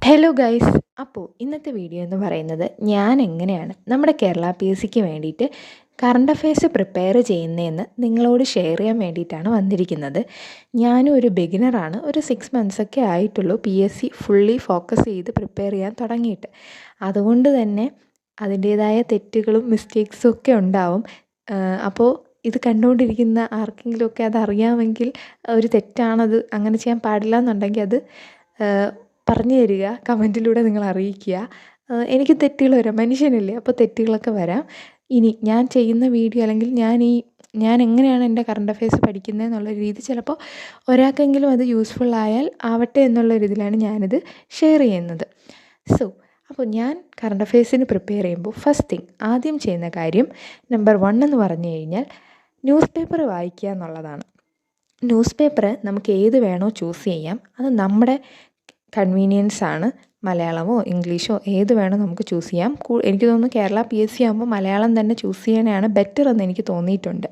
Hello guys. അപ്പോൾ ഇന്നത്തെ video എന്ന് പറയുന്നത് ഞാൻ എങ്ങനെയാണ് നമ്മുടെ കേരള പി എസ് സിക്ക് വേണ്ടിയിട്ട് കറണ്ട് അഫയേഴ്സ് പ്രിപ്പയർ ചെയ്യുന്നതെന്ന് നിങ്ങളോട് ഷെയർ ചെയ്യാൻ വേണ്ടിയിട്ടാണ് വന്നിരിക്കുന്നത്. ഞാനും ഒരു ബിഗിനറാണ്. ഒരു 6 മന്ത്സൊക്കെ ആയിട്ടുള്ളൂ P S C fully focus ചെയ്ത് പ്രിപ്പയർ ചെയ്യാൻ തുടങ്ങിയിട്ട്. അതുകൊണ്ട് തന്നെ അതിൻ്റേതായ തെറ്റുകളും മിസ്റ്റേക്സും ഒക്കെ ഉണ്ടാവും. അപ്പോൾ ഇത് കണ്ടുകൊണ്ടിരിക്കുന്ന ആർക്കെങ്കിലുമൊക്കെ അതറിയാമെങ്കിൽ ഒരു തെറ്റാണത്, അങ്ങനെ ചെയ്യാൻ പാടില്ല എന്നുണ്ടെങ്കിൽ അത് പറഞ്ഞു തരിക, കമൻറ്റിലൂടെ നിങ്ങൾ അറിയിക്കുക. എനിക്ക് തെറ്റുകൾ വരാം, മനുഷ്യനല്ലേ, അപ്പോൾ തെറ്റുകളൊക്കെ വരാം. ഇനി ഞാൻ ചെയ്യുന്ന വീഡിയോ അല്ലെങ്കിൽ ഞാൻ എങ്ങനെയാണ് എൻ്റെ കറണ്ട് അഫയേഴ്സ് പഠിക്കുന്നത് എന്നുള്ള രീതി ചിലപ്പോൾ ഒരാൾക്കെങ്കിലും അത് യൂസ്ഫുൾ ആയാൽ ആവട്ടെ എന്നുള്ള രീതിയിലാണ് ഞാനിത് ഷെയർ ചെയ്യുന്നത്. അപ്പോൾ ഞാൻ കറണ്ട് അഫയേഴ്സിന് പ്രിപ്പയർ ചെയ്യുമ്പോൾ ഫസ്റ്റ് തിങ് ആദ്യം ചെയ്യുന്ന കാര്യം നമ്പർ 1 എന്ന് പറഞ്ഞു കഴിഞ്ഞാൽ ന്യൂസ് പേപ്പർ വായിക്കുക എന്നുള്ളതാണ്. ന്യൂസ് പേപ്പർ നമുക്ക് ഏത് വേണോ ചൂസ് ചെയ്യാം. അത് നമ്മുടെ കൺവീനിയൻസ് ആണ്. മലയാളമോ ഇംഗ്ലീഷോ ഏത് വേണോ നമുക്ക് ചൂസ് ചെയ്യാം. എനിക്ക് തോന്നുന്നു കേരള പി എസ് സി ആകുമ്പോൾ മലയാളം തന്നെ ചൂസ് ചെയ്യാനാണ് ബെറ്റർ എന്ന് എനിക്ക് തോന്നിയിട്ടുണ്ട്.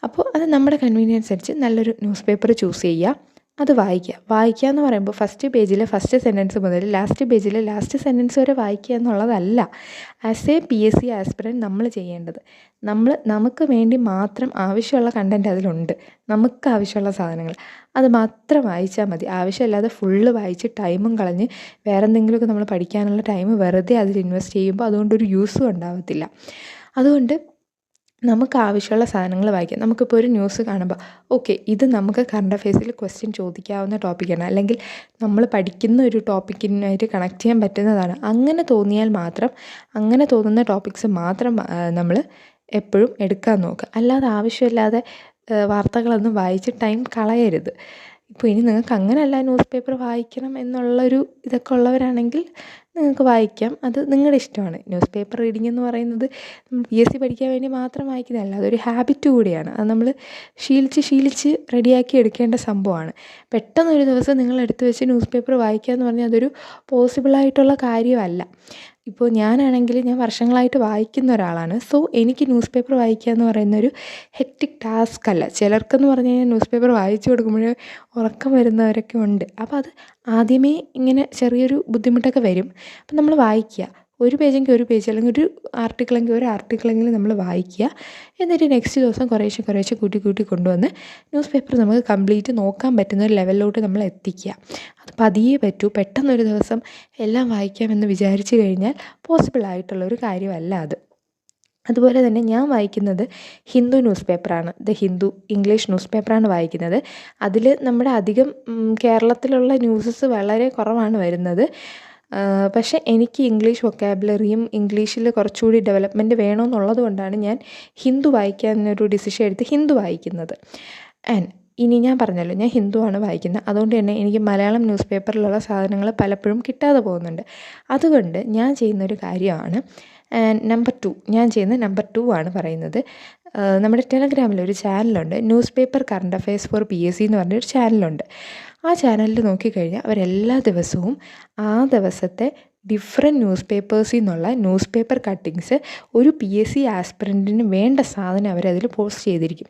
അപ്പോൾ അത് നമ്മുടെ കൺവീനിയൻസ് അനുസരിച്ച് നല്ലൊരു ന്യൂസ് പേപ്പർ ചൂസ് ചെയ്യുക, അത് വായിക്കുക എന്ന് പറയുമ്പോൾ ഫസ്റ്റ് പേജിലെ ഫസ്റ്റ് സെൻറ്റൻസ് മുതൽ ലാസ്റ്റ് പേജിലെ ലാസ്റ്റ് സെൻറ്റൻസ് വരെ വായിക്കുക എന്നുള്ളതല്ല as a P S C aspirant നമ്മൾ ചെയ്യേണ്ടത്. നമുക്ക് വേണ്ടി മാത്രം ആവശ്യമുള്ള കണ്ടൻറ്റ് അതിലുണ്ട്, നമുക്ക് ആവശ്യമുള്ള സാധനങ്ങൾ അത് മാത്രം വായിച്ചാൽ മതി. ആവശ്യമില്ലാതെ ഫുള്ള് വായിച്ച് ടൈമും കളഞ്ഞ് വേറെ എന്തെങ്കിലുമൊക്കെ നമ്മൾ പഠിക്കാനുള്ള ടൈം വെറുതെ അതിൽ ഇൻവെസ്റ്റ് ചെയ്യുമ്പോൾ അതുകൊണ്ടൊരു യൂസും ഉണ്ടാകത്തില്ല. അതുകൊണ്ട് നമുക്ക് ആവശ്യമുള്ള സാധനങ്ങൾ വായിക്കാം. നമുക്കിപ്പോൾ ഒരു ന്യൂസ് കാണുമ്പോൾ ഓക്കെ, ഇത് നമുക്ക് കറണ്ട് അഫയേഴ്സിൽ ക്വസ്റ്റ്യൻ ചോദിക്കാവുന്ന ടോപ്പിക്കാണ്, അല്ലെങ്കിൽ നമ്മൾ പഠിക്കുന്ന ഒരു ടോപ്പിക്കിനായിട്ട് കണക്ട് ചെയ്യാൻ പറ്റുന്നതാണ്. അങ്ങനെ തോന്നിയാൽ മാത്രം, അങ്ങനെ തോന്നുന്ന ടോപ്പിക്സ് മാത്രം നമ്മൾ എപ്പോഴും എടുക്കാൻ നോക്കുക. അല്ലാതെ ആവശ്യമില്ലാതെ വാർത്തകളൊന്നും വായിച്ച് ടൈം കളയരുത്. ഇപ്പോൾ ഇനി നിങ്ങൾക്ക് അങ്ങനെയല്ല, ന്യൂസ് പേപ്പർ വായിക്കണം എന്നുള്ളൊരു ഇതൊക്കെ ഉള്ളവരാണെങ്കിൽ നിങ്ങൾക്ക് വായിക്കാം, അത് നിങ്ങളുടെ ഇഷ്ടമാണ്. ന്യൂസ് പേപ്പർ റീഡിംഗ് എന്ന് പറയുന്നത് പി എസ് സി പഠിക്കാൻ വേണ്ടി മാത്രം വായിക്കുന്നതല്ല, അതൊരു ഹാബിറ്റ് കൂടിയാണ്. അത് നമ്മൾ ശീലിച്ച് റെഡിയാക്കി എടുക്കേണ്ട സംഭവമാണ്. പെട്ടെന്നൊരു ദിവസം നിങ്ങൾ എടുത്തു വെച്ച് ന്യൂസ് പേപ്പർ വായിക്കുക എന്ന് പറഞ്ഞാൽ അതൊരു പോസിബിളായിട്ടുള്ള കാര്യമല്ല. ഇപ്പോൾ ഞാനാണെങ്കിൽ ഞാൻ വർഷങ്ങളായിട്ട് വായിക്കുന്ന ഒരാളാണ്. സോ എനിക്ക് ന്യൂസ് പേപ്പർ വായിക്കുക എന്ന് പറയുന്നൊരു ഹെക്റ്റിക് ടാസ്ക് അല്ല. ചിലർക്കെന്ന് പറഞ്ഞു കഴിഞ്ഞാൽ ന്യൂസ് പേപ്പർ വായിച്ചു കൊടുക്കുമ്പോൾ ഉറക്കം വരുന്നവരൊക്കെ ഉണ്ട്. അപ്പോൾ അത് ആദ്യമേ ഇങ്ങനെ ചെറിയൊരു ബുദ്ധിമുട്ടൊക്കെ വരും. അപ്പം നമ്മൾ വായിക്കുക, ഒരു പേജെങ്കിൽ ഒരു പേജ്, അല്ലെങ്കിൽ ഒരു ആർട്ടിക്കിളെങ്കിലും നമ്മൾ വായിക്കുക. എന്നിട്ട് നെക്സ്റ്റ് ദിവസം കുറേശ്ശെ കൂട്ടി കൊണ്ടുവന്ന് ന്യൂസ് പേപ്പർ നമുക്ക് കംപ്ലീറ്റ് നോക്കാൻ പറ്റുന്ന ഒരു ലെവലിലോട്ട് നമ്മൾ എത്തിക്കുക. അത് പതിയെ പറ്റൂ. പെട്ടെന്നൊരു ദിവസം എല്ലാം വായിക്കാമെന്ന് വിചാരിച്ചു കഴിഞ്ഞാൽ പോസിബിളായിട്ടുള്ളൊരു കാര്യമല്ല അത്. അതുപോലെ തന്നെ ഞാൻ വായിക്കുന്നത് ഹിന്ദു ന്യൂസ് പേപ്പറാണ്. ദ ഹിന്ദു ഇംഗ്ലീഷ് ന്യൂസ് പേപ്പറാണ് വായിക്കുന്നത്. അതിൽ നമ്മുടെ അധികം കേരളത്തിലുള്ള ന്യൂസസ് വളരെ കുറവാണ് വരുന്നത്. പക്ഷേ എനിക്ക് ഇംഗ്ലീഷ് വൊക്കാബുലറിയും ഇംഗ്ലീഷിൽ കുറച്ചുകൂടി ഡെവലപ്മെൻറ്റ് വേണമെന്നുള്ളത് കൊണ്ടാണ് ഞാൻ ഹിന്ദു വായിക്കാനൊരു ഡിസിഷൻ എടുത്ത് ഹിന്ദു വായിക്കുന്നത്. ഇനി ഞാൻ പറഞ്ഞല്ലോ, ഞാൻ ഹിന്ദുവാണ് വായിക്കുന്നത്. അതുകൊണ്ട് തന്നെ എനിക്ക് മലയാളം ന്യൂസ് പേപ്പറിലുള്ള സാധനങ്ങൾ പലപ്പോഴും കിട്ടാതെ പോകുന്നുണ്ട്. അതുകൊണ്ട് ഞാൻ ചെയ്യുന്നൊരു കാര്യമാണ് നമ്പർ 2 ആണ് പറയുന്നത്. നമ്മുടെ ടെലഗ്രാമിലൊരു ചാനലുണ്ട്, news paper current affairs for P S C എന്ന് പറഞ്ഞൊരു ചാനലുണ്ട്. ആ ചാനലിൽ നോക്കിക്കഴിഞ്ഞാൽ അവരെല്ലാ ദിവസവും ആ ദിവസത്തെ ഡിഫറെൻറ്റ് ന്യൂസ് പേപ്പേഴ്സിൽ നിന്നുള്ള ന്യൂസ് പേപ്പർ കട്ടിങ്സ് ഒരു പി എസ് സി ആസ്പിറൻറ്റിന് വേണ്ട സാധനം അവരതിൽ പോസ്റ്റ് ചെയ്തിരിക്കും.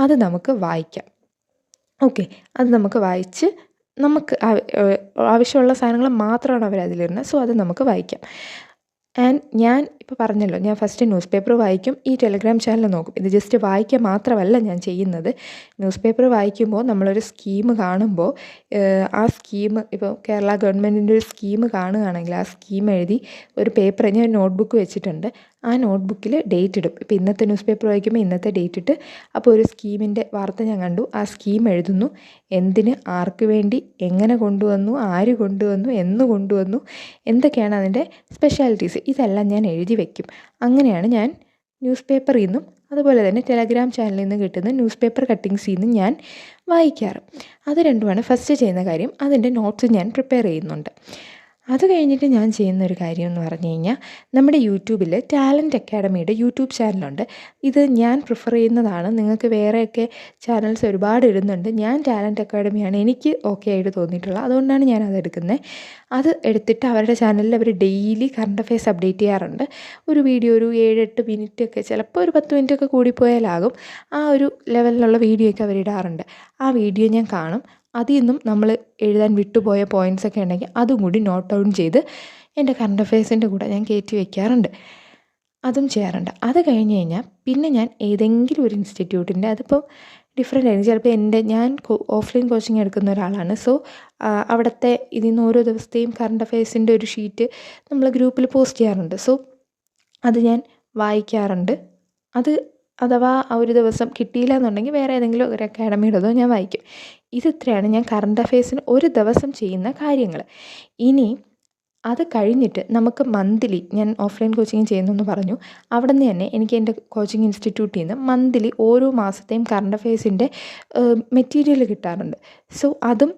അത് നമുക്ക് വായിക്കാം. ഓക്കെ, അത് നമുക്ക് വായിച്ച് നമുക്ക് ആവശ്യമുള്ള സാധനങ്ങൾ മാത്രമാണ് അവരതിലിടുന്നത്. സോ അത് നമുക്ക് വായിക്കാം. ഞാൻ ഇപ്പോൾ പറഞ്ഞല്ലോ, ഞാൻ ഫസ്റ്റ് ന്യൂസ് പേപ്പർ വായിക്കും, ഈ ടെലഗ്രാം ചാനൽ നോക്കും. ഇത് ജസ്റ്റ് വായിക്കുക മാത്രമല്ല ഞാൻ ചെയ്യുന്നത്. ന്യൂസ് പേപ്പർ വായിക്കുമ്പോൾ നമ്മളൊരു സ്കീം കാണുമ്പോൾ ആ സ്കീം, ഇപ്പോൾ കേരള ഗവൺമെൻറ്റിൻ്റെ ഒരു സ്കീം കാണുകയാണെങ്കിൽ ആ സ്കീം എഴുതി ഒരു പേപ്പർ, ഞാൻ നോട്ട്ബുക്ക് വെച്ചിട്ടുണ്ട്, ആ നോട്ട്ബുക്കിൽ ഡേറ്റ് ഇടും. ഇപ്പോൾ ഇന്നത്തെ ന്യൂസ് പേപ്പർ വായിക്കുമ്പോൾ ഇന്നത്തെ ഡേറ്റ് ഇട്ട്, അപ്പോൾ ഒരു സ്കീമിൻ്റെ വാർത്ത ഞാൻ കണ്ടു, ആ സ്കീം എഴുതുന്നു, എന്തിന്, ആർക്ക് വേണ്ടി, എങ്ങനെ കൊണ്ടുവന്നു, ആര് കൊണ്ടുവന്നു, എന്ന് കൊണ്ടുവന്നു, എന്തൊക്കെയാണ് അതിൻ്റെ സ്പെഷ്യാലിറ്റീസ്, ഇതെല്ലാം ഞാൻ എഴുതി വയ്ക്കും. അങ്ങനെയാണ് ഞാൻ ന്യൂസ് പേപ്പറിൽ നിന്നും അതുപോലെ തന്നെ ടെലഗ്രാം ചാനലിൽ നിന്ന് കിട്ടുന്ന ന്യൂസ് പേപ്പർ കട്ടിങ്സിൽ നിന്നും ഞാൻ വായിക്കാറ്. അത് രണ്ടുമാണ് ഫസ്റ്റ് ചെയ്യുന്ന കാര്യം. അതിൻ്റെ നോട്ട്സ് ഞാൻ പ്രിപ്പയർ ചെയ്യുന്നുണ്ട്. അത് കഴിഞ്ഞിട്ട് ഞാൻ ചെയ്യുന്നൊരു കാര്യം എന്ന് പറഞ്ഞു കഴിഞ്ഞാൽ, നമ്മുടെ യൂട്യൂബിൽ ടാലൻറ്റ് അക്കാഡമിയുടെ യൂട്യൂബ് ചാനലുണ്ട്. ഇത് ഞാൻ പ്രിഫർ ചെയ്യുന്നതാണ്. നിങ്ങൾക്ക് വേറെയൊക്കെ ചാനൽസ് ഒരുപാട് ഇടുന്നുണ്ട്. ഞാൻ ടാലൻറ്റ് അക്കാഡമിയാണ് എനിക്ക് ഓക്കെ ആയിട്ട് തോന്നിയിട്ടുള്ളത്, അതുകൊണ്ടാണ് ഞാൻ അതെടുക്കുന്നത്. അത് എടുത്തിട്ട് അവരുടെ ചാനലിൽ അവർ ഡെയിലി കറണ്ട് അഫയേഴ്സ് അപ്ഡേറ്റ് ചെയ്യാറുണ്ട്. ഒരു വീഡിയോ ഒരു 7-8 മിനിറ്റൊക്കെ, ചിലപ്പോൾ ഒരു 10 മിനിറ്റൊക്കെ കൂടിപ്പോയാലാകും, ആ ഒരു ലെവലിലുള്ള വീഡിയോ ഒക്കെ അവരിടാറുണ്ട്. ആ വീഡിയോ ഞാൻ കാണും. അതിൽ നിന്നും നമ്മൾ എഴുതാൻ വിട്ടുപോയ പോയിൻറ്റ്സൊക്കെ ഉണ്ടെങ്കിൽ അതും കൂടി നോട്ട് ഡൗൺ ചെയ്ത് എൻ്റെ കറണ്ട് അഫയേഴ്സിൻ്റെ കൂടെ ഞാൻ കയറ്റി വയ്ക്കാറുണ്ട്. അതും ചെയ്യാറുണ്ട്. അത് കഴിഞ്ഞ് കഴിഞ്ഞാൽ പിന്നെ ഞാൻ ഏതെങ്കിലും ഒരു ഇൻസ്റ്റിറ്റ്യൂട്ടിൻ്റെ, അതിപ്പോൾ ഡിഫറെൻ്റ് ആയിരിക്കും. ചിലപ്പോൾ ഞാൻ ഓഫ്ലൈൻ കോച്ചിങ് എടുക്കുന്ന ഒരാളാണ്. സോ അവിടുത്തെ ഇതിൽ നിന്ന് ഓരോ ദിവസത്തെയും കറണ്ട് അഫയേഴ്സിൻ്റെ ഒരു ഷീറ്റ് നമ്മൾ ഗ്രൂപ്പിൽ പോസ്റ്റ് ചെയ്യാറുണ്ട്. സോ അത് ഞാൻ വായിക്കാറുണ്ട്. അത് അഥവാ ഒരു ദിവസം കിട്ടിയില്ല എന്നുണ്ടെങ്കിൽ വേറെ ഏതെങ്കിലും ഒരു അക്കാഡമിയുടേതോ ഞാൻ വായിക്കും. ഇത്രയാണ് ഞാൻ കറണ്ട് അഫയേഴ്സിന് ഒരു ദിവസം ചെയ്യുന്ന കാര്യങ്ങൾ. ഇനി അത് കഴിഞ്ഞിട്ട് നമുക്ക് മന്ത്ലി, ഞാൻ ഓഫ്ലൈൻ കോച്ചിങ് ചെയ്യുന്നെന്ന് പറഞ്ഞു, അവിടെ നിന്ന് തന്നെ എനിക്ക് എൻ്റെ കോച്ചിങ് ഇൻസ്റ്റിറ്റ്യൂട്ടിൽ നിന്ന് മന്ത്ലി ഓരോ മാസത്തെയും കറണ്ട് അഫയേഴ്സിൻ്റെ മെറ്റീരിയൽ കിട്ടാറുണ്ട്. സോ അതും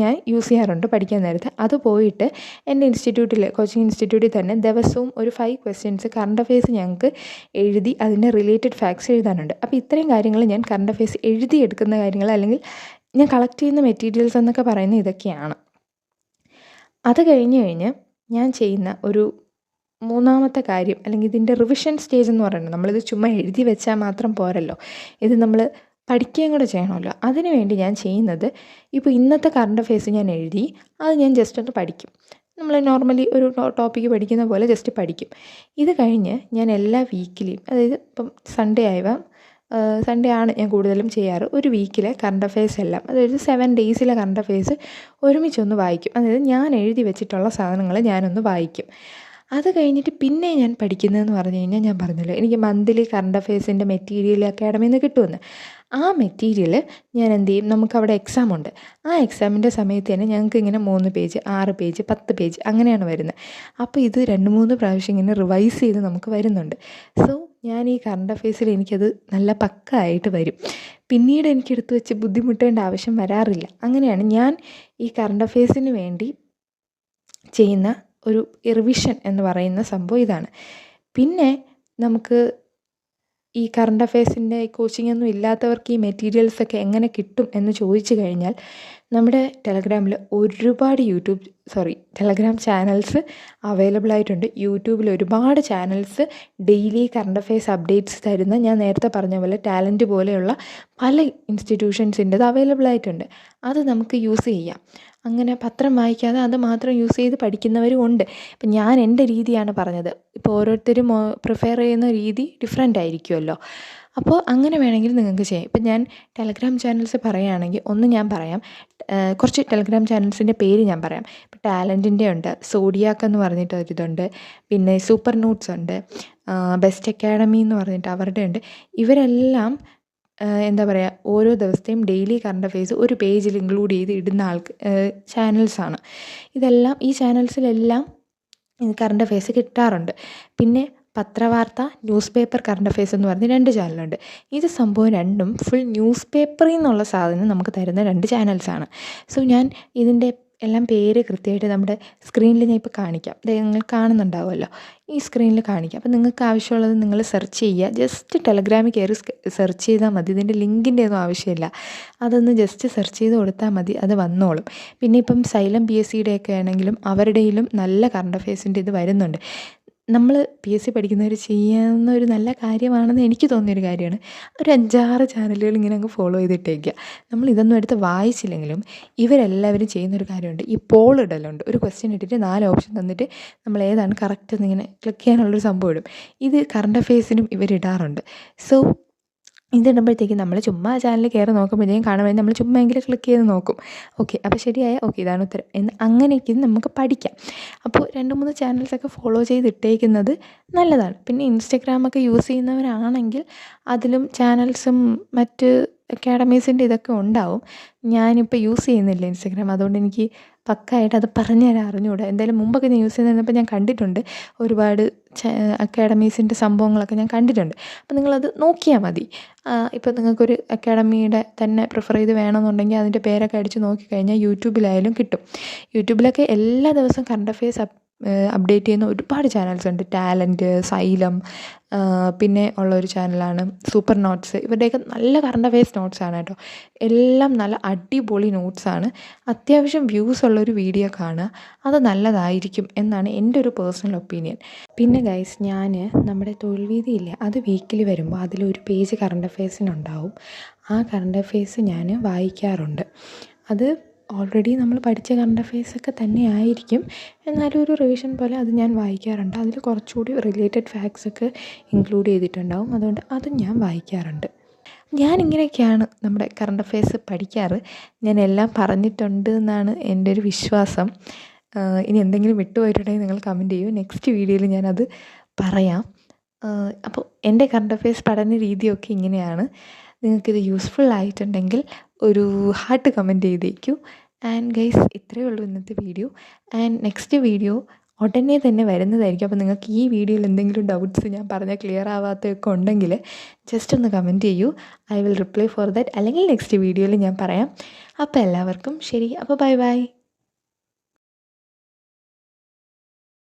ഞാൻ യൂസ് ചെയ്യാറുണ്ട് പഠിക്കാൻ നേരത്തെ. അത് പോയിട്ട് എൻ്റെ ഇൻസ്റ്റിറ്റ്യൂട്ടിൽ, കോച്ചിങ് ഇൻസ്റ്റിറ്റ്യൂട്ടിൽ തന്നെ ദിവസവും ഒരു 5 ക്വസ്റ്റ്യൻസ് കറണ്ട് അഫയേഴ്സ് ഞങ്ങൾക്ക് എഴുതി അതിൻ്റെ റിലേറ്റഡ് ഫാക്ട്സ് എഴുതാനുണ്ട്. അപ്പോൾ ഇത്രയും കാര്യങ്ങൾ ഞാൻ കറണ്ട് അഫയേഴ്സ് എഴുതിയെടുക്കുന്ന കാര്യങ്ങൾ, അല്ലെങ്കിൽ ഞാൻ കളക്ട് ചെയ്യുന്ന മെറ്റീരിയൽസ് എന്നൊക്കെ പറയുന്നത് ഇതൊക്കെയാണ്. അത് കഴിഞ്ഞ് ഞാൻ ചെയ്യുന്ന ഒരു മൂന്നാമത്തെ കാര്യം, അല്ലെങ്കിൽ ഇതിൻ്റെ റിവിഷൻ സ്റ്റേജ് എന്ന് പറയുന്നത്, നമ്മളിത് ചുമ്മാ എഴുതി വെച്ചാൽ മാത്രം പോരല്ലോ, ഇത് നമ്മൾ പഠിക്കുകയും കൂടെ ചെയ്യണമല്ലോ. അതിന് വേണ്ടി ഞാൻ ചെയ്യുന്നത്, ഇപ്പോൾ ഇന്നത്തെ കറണ്ട് അഫയേഴ്സ് ഞാൻ എഴുതി, അത് ഞാൻ ജസ്റ്റ് ഒന്ന് പഠിക്കും. നമ്മൾ നോർമലി ഒരു ടോപ്പിക്ക് പഠിക്കുന്ന പോലെ ജസ്റ്റ് പഠിക്കും. ഇത് കഴിഞ്ഞ് ഞാൻ എല്ലാ വീക്കിലെയും, അതായത് ഇപ്പം സൺഡേ ആണ് ഞാൻ കൂടുതലും ചെയ്യാറ്, ഒരു വീക്കിലെ കറണ്ട് അഫയേഴ്സ് എല്ലാം, അതായത് 7 ഡേയ്സിലെ കറണ്ട് അഫയേഴ്സ് ഒരുമിച്ചൊന്ന് വായിക്കും. അതായത് ഞാൻ എഴുതി വെച്ചിട്ടുള്ള സാധനങ്ങൾ ഞാനൊന്ന് വായിക്കും. അത് കഴിഞ്ഞിട്ട് പിന്നെ ഞാൻ പഠിക്കുന്നതെന്ന് പറഞ്ഞു കഴിഞ്ഞാൽ, ഞാൻ പറഞ്ഞല്ലോ എനിക്ക് മന്ത്ലി കറണ്ട് അഫയേഴ്സിൻ്റെ മെറ്റീരിയൽ അക്കാഡമിയിൽ നിന്ന് കിട്ടുമെന്ന്. ആ മെറ്റീരിയൽ ഞാൻ എന്ത് ചെയ്യും, നമുക്കവിടെ എക്സാമുണ്ട്. ആ എക്സാമിൻ്റെ സമയത്ത് തന്നെ ഞങ്ങൾക്ക് ഇങ്ങനെ 3 പേജ്, 6 പേജ്, 10 പേജ് അങ്ങനെയാണ് വരുന്നത്. അപ്പോൾ ഇത് 2-3 പ്രാവശ്യം ഇങ്ങനെ റിവൈസ് ചെയ്ത് നമുക്ക് വരുന്നുണ്ട്. സോ ഞാൻ ഈ കറണ്ട് അഫയേഴ്സിൽ എനിക്കത് നല്ല പക്കായിട്ട് വരും. പിന്നീട് എനിക്കെടുത്ത് വെച്ച് ബുദ്ധിമുട്ടേണ്ട ആവശ്യം വരാറില്ല. അങ്ങനെയാണ് ഞാൻ ഈ കറണ്ട് അഫയേഴ്സിന് വേണ്ടി ചെയ്യുന്ന ഒരു റിവിഷൻ എന്ന് പറയുന്ന സംഭവം ഇതാണ്. പിന്നെ നമുക്ക് ഈ കറണ്ട് അഫയേഴ്സിൻ്റെ കോച്ചിങ് ഒന്നും ഇല്ലാത്തവർക്ക് ഈ മെറ്റീരിയൽസൊക്കെ എങ്ങനെ കിട്ടും എന്ന് ചോദിച്ചു കഴിഞ്ഞാൽ, നമ്മുടെ ടെലഗ്രാമിൽ ഒരുപാട് ടെലഗ്രാം ചാനൽസ് അവൈലബിൾ ആയിട്ടുണ്ട്. യൂട്യൂബിൽ ഒരുപാട് channels daily current affairs updates തരുന്ന, ഞാൻ നേരത്തെ പറഞ്ഞ പോലെ ടാലൻറ്റ് പോലെയുള്ള പല ഇൻസ്റ്റിറ്റ്യൂഷൻസിൻ്റെത് അവൈലബിൾ ആയിട്ടുണ്ട്. അത് നമുക്ക് യൂസ് ചെയ്യാം. അങ്ങനെ പത്രം വായിക്കാതെ അത് മാത്രം യൂസ് ചെയ്ത് പഠിക്കുന്നവരും ഉണ്ട്. ഇപ്പം ഞാൻ എൻ്റെ രീതിയാണ് പറഞ്ഞത്. ഇപ്പോൾ ഓരോരുത്തരും പ്രിഫർ ചെയ്യുന്ന രീതി ഡിഫറെൻ്റ് ആയിരിക്കുമല്ലോ. അപ്പോൾ അങ്ങനെ വേണമെങ്കിൽ നിങ്ങൾക്ക് ചെയ്യാം. ഇപ്പം ഞാൻ ടെലഗ്രാം ചാനൽസ് പറയുകയാണെങ്കിൽ, ഒന്ന് ഞാൻ പറയാം, കുറച്ച് ടെലഗ്രാം ചാനൽസിൻ്റെ പേര് ഞാൻ പറയാം. ഇപ്പോൾ ടാലൻറ്റിൻ്റെ ഉണ്ട്, സോഡിയാക്ക് എന്ന് പറഞ്ഞിട്ട് ഒരിതുണ്ട്, പിന്നെ സൂപ്പർ നോട്ട്സ് ഉണ്ട്, ബെസ്റ്റ് അക്കാഡമി എന്ന് പറഞ്ഞിട്ട് അവരുടെ ഉണ്ട്. ഇവരെല്ലാം എന്താ പറയുക, ഓരോ ദിവസത്തെയും ഡെയിലി കറണ്ട് അഫയേഴ്സ് ഒരു പേജിൽ ഇൻക്ലൂഡ് ചെയ്ത് ഇടുന്ന ചാനൽസാണ് ഇതെല്ലാം. ഈ ചാനൽസിലെല്ലാം കറണ്ട് അഫയേഴ്സ് കിട്ടാറുണ്ട്. പിന്നെ പത്രവാർത്ത, ന്യൂസ് പേപ്പർ കറണ്ട് അഫയേഴ്സ് എന്ന് പറഞ്ഞ് 2 ചാനലുണ്ട്. ഇത് സംഭവം രണ്ടും ഫുൾ ന്യൂസ് പേപ്പറിൽ നിന്നുള്ള സാധനം നമുക്ക് തരുന്ന 2 ചാനൽസാണ്. സോ ഞാൻ ഇതിൻ്റെ എല്ലാം പേര് കൃത്യമായിട്ട് നമ്മുടെ സ്ക്രീനിൽ ഞാൻ ഇപ്പോൾ കാണിക്കാം. നിങ്ങൾ കാണുന്നുണ്ടാവുമല്ലോ, ഈ സ്ക്രീനിൽ കാണിക്കാം. അപ്പോൾ നിങ്ങൾക്ക് ആവശ്യമുള്ളത് നിങ്ങൾ സെർച്ച് ചെയ്യുക. ജസ്റ്റ് ടെലഗ്രാമിൽ കയറി സെർച്ച് ചെയ്താൽ മതി. ഇതിൻ്റെ ലിങ്കിൻ്റെ ഒന്നും ആവശ്യമില്ല. അതൊന്ന് ജസ്റ്റ് സെർച്ച് ചെയ്ത് കൊടുത്താൽ മതി, അത് വന്നോളും. പിന്നെ ഇപ്പം സൈലം PSCയുടെ ഒക്കെ ആണെങ്കിലും അവരുടെയിലും നല്ല കറണ്ട് അഫയേഴ്സിൻ്റെ ഇത് വരുന്നുണ്ട്. നമ്മൾ PSC പഠിക്കുന്നവർ ചെയ്യാവുന്ന ഒരു നല്ല കാര്യമാണെന്ന് എനിക്ക് തോന്നിയൊരു കാര്യമാണ്. ഒരു 5-6 ചാനലുകൾ ഇങ്ങനെ അങ്ങ് ഫോളോ ചെയ്തിട്ടേക്കുക. നമ്മൾ ഇതൊന്നും എടുത്ത് വായിച്ചില്ലെങ്കിലും ഇവരെല്ലാവരും ചെയ്യുന്നൊരു കാര്യമുണ്ട്, ഈ പോൾ ഇടലുണ്ട്. ഒരു ക്വസ്റ്റ്യൻ ഇട്ടിട്ട് 4 ഓപ്ഷൻ തന്നിട്ട് നമ്മൾ ഏതാണ് കറക്റ്റ് എന്നിങ്ങനെ ക്ലിക്ക് ചെയ്യാനുള്ളൊരു സംഭവം ഇടും. ഇത് കറണ്ട് അഫയേഴ്സിനും ഇവരിടാറുണ്ട്. സോ ഇതിടുമ്പോഴത്തേക്കും നമ്മൾ ചുമ്മാ ചാനലിൽ കയറി നോക്കുമ്പോഴത്തേക്കും കാണുമ്പോൾ നമ്മൾ ചുമ്മാ എങ്കിലും ക്ലിക്ക് ചെയ്ത് നോക്കും. ഓക്കെ, അപ്പോൾ ശരിയായ ഓക്കെ ഇതാണ് ഉത്തരം എന്ന് അങ്ങനെയൊക്കെ നമുക്ക് പഠിക്കാം. അപ്പോൾ 2-3 ചാനൽസൊക്കെ ഫോളോ ചെയ്തിട്ടേക്കുന്നത് നല്ലതാണ്. പിന്നെ ഇൻസ്റ്റഗ്രാമൊക്കെ യൂസ് ചെയ്യുന്നവരാണെങ്കിൽ അതിലും ചാനൽസും മറ്റ് അക്കാഡമീസിൻ്റെ ഇതൊക്കെ ഉണ്ടാവും. ഞാനിപ്പോൾ യൂസ് ചെയ്യുന്നില്ല ഇൻസ്റ്റഗ്രാം, അതുകൊണ്ട് എനിക്ക് പക്കായിട്ട് അത് പറഞ്ഞു തരാൻ അറിഞ്ഞുകൂടാ. എന്തായാലും മുമ്പൊക്കെ ഞാൻ യൂസ് ചെയ്തിരുന്നപ്പോൾ ഞാൻ കണ്ടിട്ടുണ്ട്, ഒരുപാട് അക്കാഡമീസിൻ്റെ സംഭവങ്ങളൊക്കെ ഞാൻ കണ്ടിട്ടുണ്ട്. അപ്പോൾ നിങ്ങളത് നോക്കിയാൽ മതി. ഇപ്പോൾ നിങ്ങൾക്കൊരു അക്കാഡമിയുടെ തന്നെ പ്രിഫർ ചെയ്ത് വേണമെന്നുണ്ടെങ്കിൽ അതിൻ്റെ പേരൊക്കെ അടിച്ച് നോക്കിക്കഴിഞ്ഞാൽ യൂട്യൂബിലായാലും കിട്ടും. യൂട്യൂബിലൊക്കെ എല്ലാ ദിവസവും കറണ്ട് അഫയേഴ്സ് അപ്ഡേറ്റ് ചെയ്യുന്ന ഒരുപാട് ചാനൽസ് ഉണ്ട്. ടാലൻറ്റ്, സൈലം, പിന്നെ ഉള്ളൊരു ചാനലാണ് സൂപ്പർ നോട്ട്സ്. ഇവരുടെയൊക്കെ നല്ല കറണ്ട് അഫയേഴ്സ് നോട്ട്സാണ് കേട്ടോ. എല്ലാം നല്ല അടിപൊളി നോട്ട്സാണ്. അത്യാവശ്യം വ്യൂസ് ഉള്ളൊരു വീഡിയോ കാണുക, അത് നല്ലതായിരിക്കും എന്നാണ് എൻ്റെ ഒരു പേഴ്സണൽ ഒപ്പീനിയൻ. പിന്നെ ഗൈസ്, ഞാൻ നമ്മുടെ തൊഴിൽ വീഥിയില്ലേ, അത് വീക്കിലി വരുമ്പോൾ അതിലൊരു പേജ് കറണ്ട് അഫയേഴ്സിനുണ്ടാവും. ആ കറണ്ട് അഫയേഴ്സ് ഞാൻ വായിക്കാറുണ്ട്. അത് ഓൾറെഡി നമ്മൾ പഠിച്ച കറണ്ട് അഫയേഴ്സൊക്കെ തന്നെ ആയിരിക്കും. എന്നാലും ഒരു റിവിഷൻ പോലെ അത് ഞാൻ വായിക്കാറുണ്ട്. അതിൽ കുറച്ചുകൂടി റിലേറ്റഡ് ഫാക്ട്സൊക്കെ ഇൻക്ലൂഡ് ചെയ്തിട്ടുണ്ടാവും. അതുകൊണ്ട് അതും ഞാൻ വായിക്കാറുണ്ട്. ഞാനിങ്ങനെയൊക്കെയാണ് നമ്മുടെ കറണ്ട് അഫയേഴ്സ് പഠിക്കാറ്. ഞാൻ എല്ലാം പറഞ്ഞിട്ടുണ്ട് എന്നാണ് എൻ്റെ ഒരു വിശ്വാസം. ഇനി എന്തെങ്കിലും വിട്ടുപോയിട്ടുണ്ടെങ്കിൽ നിങ്ങൾ കമൻറ്റ് ചെയ്യൂ. നെക്സ്റ്റ് വീഡിയോയിൽ ഞാനത് പറയാം. അപ്പോൾ എൻ്റെ കറണ്ട് അഫയേഴ്സ് പഠന രീതിയൊക്കെ ഇങ്ങനെയാണ്. നിങ്ങൾക്കിത് യൂസ്ഫുൾ ആയിട്ടുണ്ടെങ്കിൽ ഒരു ഹാർട്ട് കമൻറ്റ് ചെയ്തേക്കൂ. ആൻഡ് ഗൈസ്, ഇത്രയേ ഉള്ളൂ ഇന്നത്തെ വീഡിയോ. ആൻഡ് നെക്സ്റ്റ് വീഡിയോ ഉടനെ തന്നെ വരുന്നതായിരിക്കും. അപ്പോൾ നിങ്ങൾക്ക് ഈ വീഡിയോയിൽ എന്തെങ്കിലും ഡൗട്ട്സ് ഞാൻ പറഞ്ഞാൽ ക്ലിയർ ആവാത്തതൊക്കെ ഉണ്ടെങ്കിൽ ജസ്റ്റ് ഒന്ന് കമൻറ്റ് ചെയ്യൂ. I will reply for that. അല്ലെങ്കിൽ നെക്സ്റ്റ് വീഡിയോയിൽ ഞാൻ പറയാം. അപ്പോൾ എല്ലാവർക്കും ശരി. അപ്പോൾ ബൈ ബൈ.